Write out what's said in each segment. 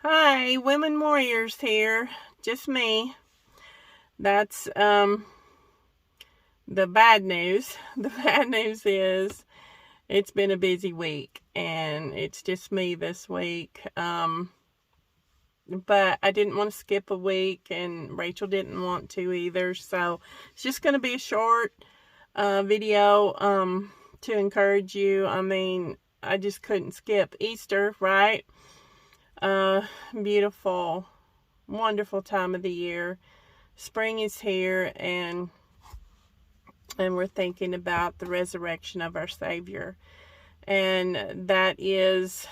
Hi, Women Warriors here. Just me. That's the bad news. The bad news is it's been a busy week and it's just me this week. But I didn't want to skip a week and Rachel didn't want to either. So it's just going to be a short video to encourage you. I mean, I just couldn't skip Easter, right? Beautiful, wonderful time of the year. Spring is here, and we're thinking about the resurrection of our Savior, and that is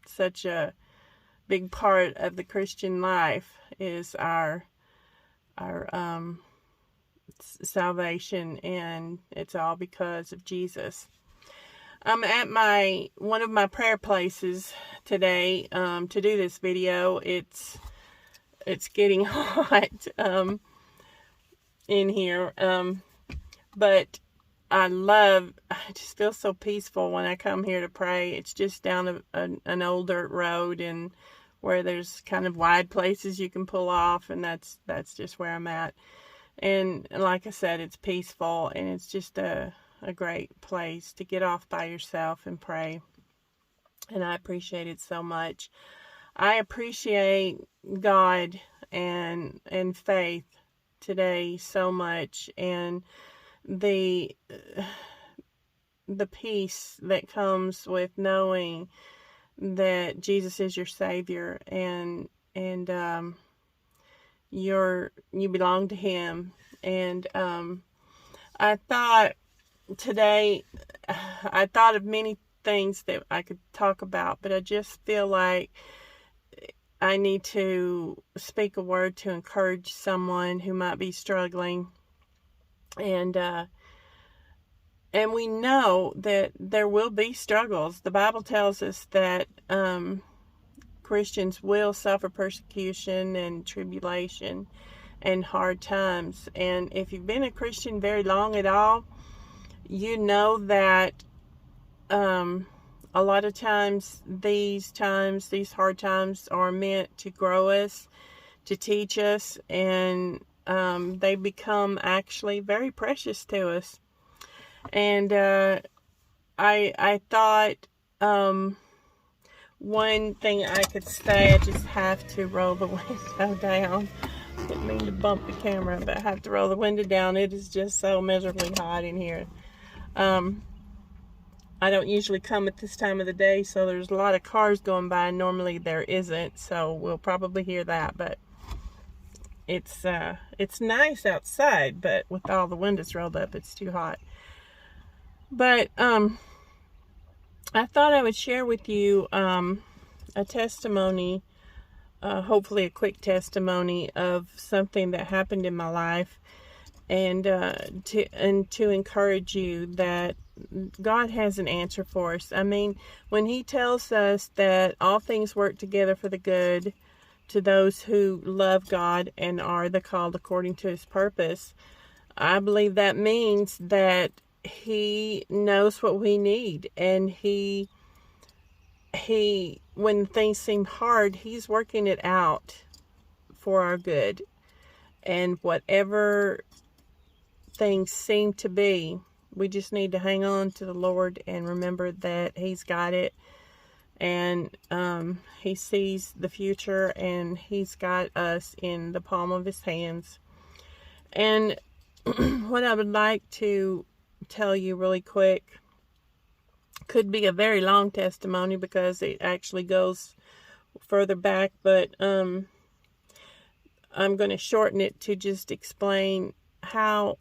such a big part of the Christian life, is our salvation, and it's all because of Jesus. I'm at one of my prayer places today to do this video. It's getting hot in here, but I just feel so peaceful when I come here to pray. It's just down an old dirt road, and where there's kind of wide places you can pull off, and that's just where I'm at. And like I said, it's peaceful, and it's just a great place to get off by yourself and pray. And I appreciate it so much. I appreciate God and faith today so much, and the peace that comes with knowing that Jesus is your Savior, and you belong to Him. And I thought today, I thought of many things that I could talk about, but I just feel like I need to speak a word to encourage someone who might be struggling. And we know that there will be struggles. The Bible tells us that Christians will suffer persecution and tribulation and hard times. And if you've been a Christian very long at all, you know that a lot of times these hard times are meant to grow us, to teach us, and they become actually very precious to us. And I thought one thing I could say, I just have to roll the window down. Didn't mean to bump the camera, but I have to roll the window down. It is just so miserably hot in here. I don't usually come at this time of the day, so there's a lot of cars going by. Normally there isn't, so we'll probably hear that. But it's nice outside, but with all the windows rolled up, it's too hot. But I thought I would share with you a testimony, hopefully a quick testimony of something that happened in my life, and to encourage you that God has an answer for us. I mean, when He tells us that all things work together for the good to those who love God and are the called according to His purpose, I believe that means that He knows what we need, and He when things seem hard, He's working it out for our good. And whatever things seem to be, we just need to hang on to the Lord and remember that He's got it, and He sees the future, and He's got us in the palm of His hands. And what I would like to tell you really quick, could be a very long testimony because it actually goes further back, but I'm going to shorten it to just explain how.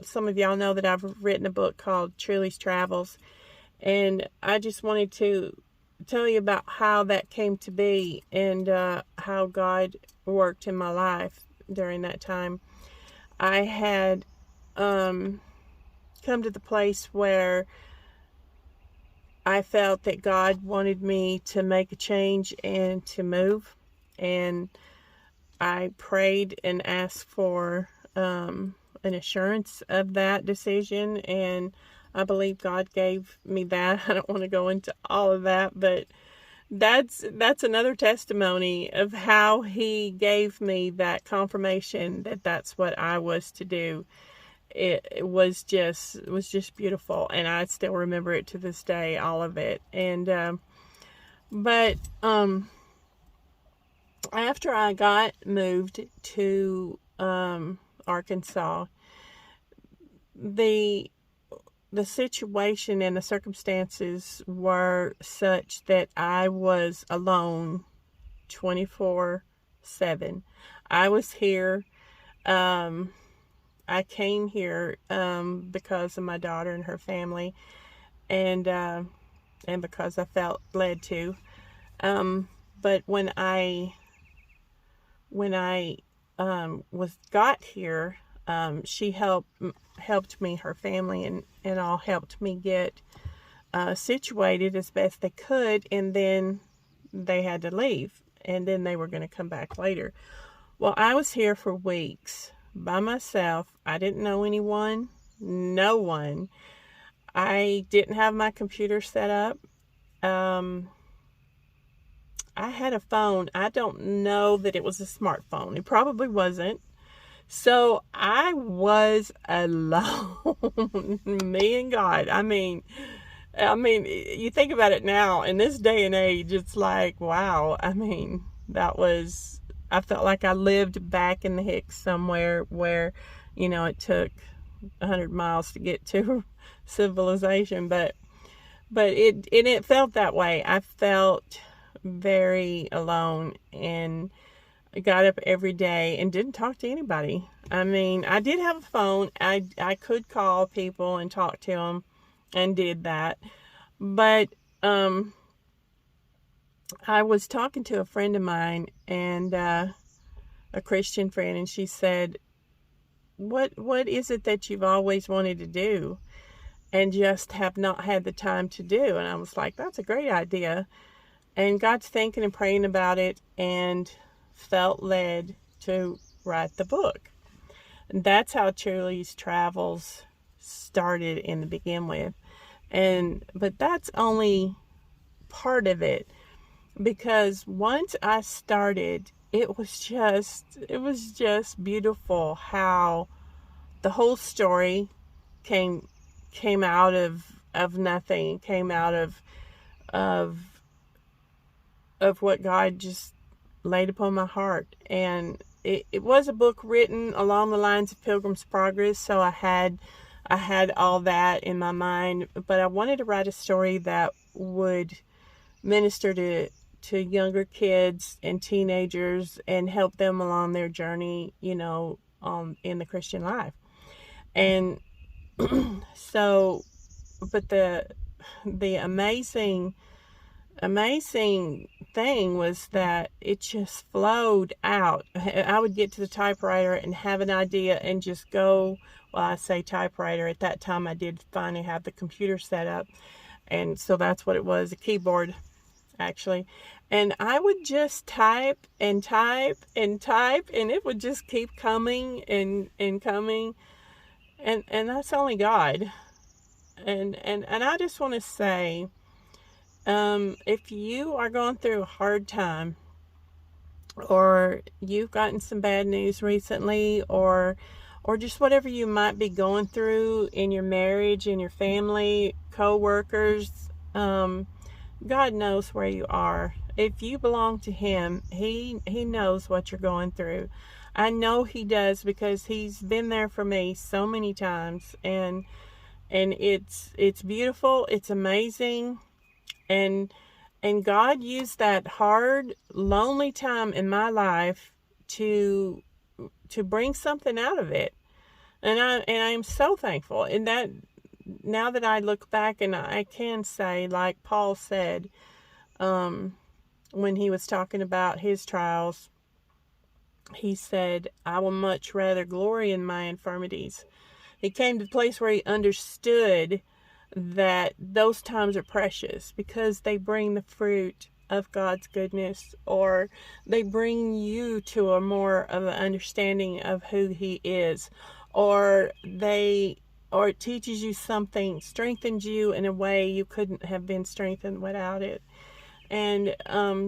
Some of y'all know that I've written a book called Truly's Travels, and I just wanted to tell you about how that came to be, and how God worked in my life during that time. I had come to the place where I felt that God wanted me to make a change and to move, and I prayed and asked for an assurance of that decision, and I believe God gave me that. I don't want to go into all of that, but that's another testimony of how he gave me that confirmation that that's what I was to do. It was just beautiful, and I still remember it to this day, all of it. And but after I got moved to Arkansas, the situation and the circumstances were such that I was alone 24/7. I was here. I came here because of my daughter and her family, and because I felt led to. But when I got here, she helped me, her family, and all helped me get situated as best they could, and then they had to leave, and then they were going to come back later. Well, I was here for weeks by myself. I didn't know anyone, no one. I didn't have my computer set up. I had a phone. I don't know that it was a smartphone. It probably wasn't. So I was alone, me and God. I mean, you think about it now, in this day and age, it's like, wow. I mean, I felt like I lived back in the Hicks somewhere where, it took 100 miles to get to civilization, but it felt that way. I felt very alone, and I got up every day and didn't talk to anybody. I mean, I did have a phone. I could call people and talk to them, and did that. But I was talking to a friend of mine, and a Christian friend, and she said, what is it that you've always wanted to do and just have not had the time to do? And I was like, that's a great idea. And got to thinking and praying about it, and felt led to write the book. And that's how Truly's Travels started in the begin with. But that's only part of it, because once I started, it was just beautiful how the whole story came out of nothing, came out of what God just laid upon my heart. And it was a book written along the lines of Pilgrim's Progress, so I had all that in my mind, but I wanted to write a story that would minister to younger kids and teenagers and help them along their journey, in the Christian life. And so, but the amazing thing was that it just flowed out. I would get to the typewriter and have an idea and just go. Well, I say typewriter. At that time, I did finally have the computer set up, and so that's what it was, a keyboard, actually. And I would just type and type and type, and it would just keep coming and coming, and that's only God. And I just want to say, if you are going through a hard time, or you've gotten some bad news recently, or just whatever you might be going through in your marriage, in your family, co-workers, God knows where you are. If you belong to Him, He knows what you're going through. I know He does, because He's been there for me so many times, and it's beautiful, it's amazing. And God used that hard, lonely time in my life to bring something out of it. And I am so thankful. And that, now that I look back, and I can say, like Paul said, when he was talking about his trials, he said, I will much rather glory in my infirmities. He came to the place where he understood that those times are precious, because they bring the fruit of God's goodness, or they bring you to a more of an understanding of who He is, or it teaches you something, strengthens you in a way you couldn't have been strengthened without it. And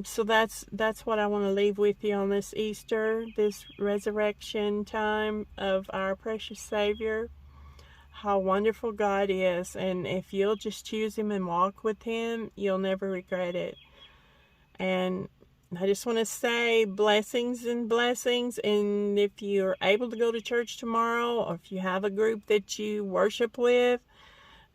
so that's what I want to leave with you on this Easter, this resurrection time of our precious Savior. How wonderful God is, and if you'll just choose Him and walk with Him, you'll never regret it. And I just want to say blessings and blessings. And if you're able to go to church tomorrow, or if you have a group that you worship with,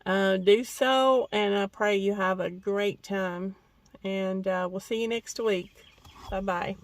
do so. And I pray you have a great time. And we'll see you next week. Bye-bye.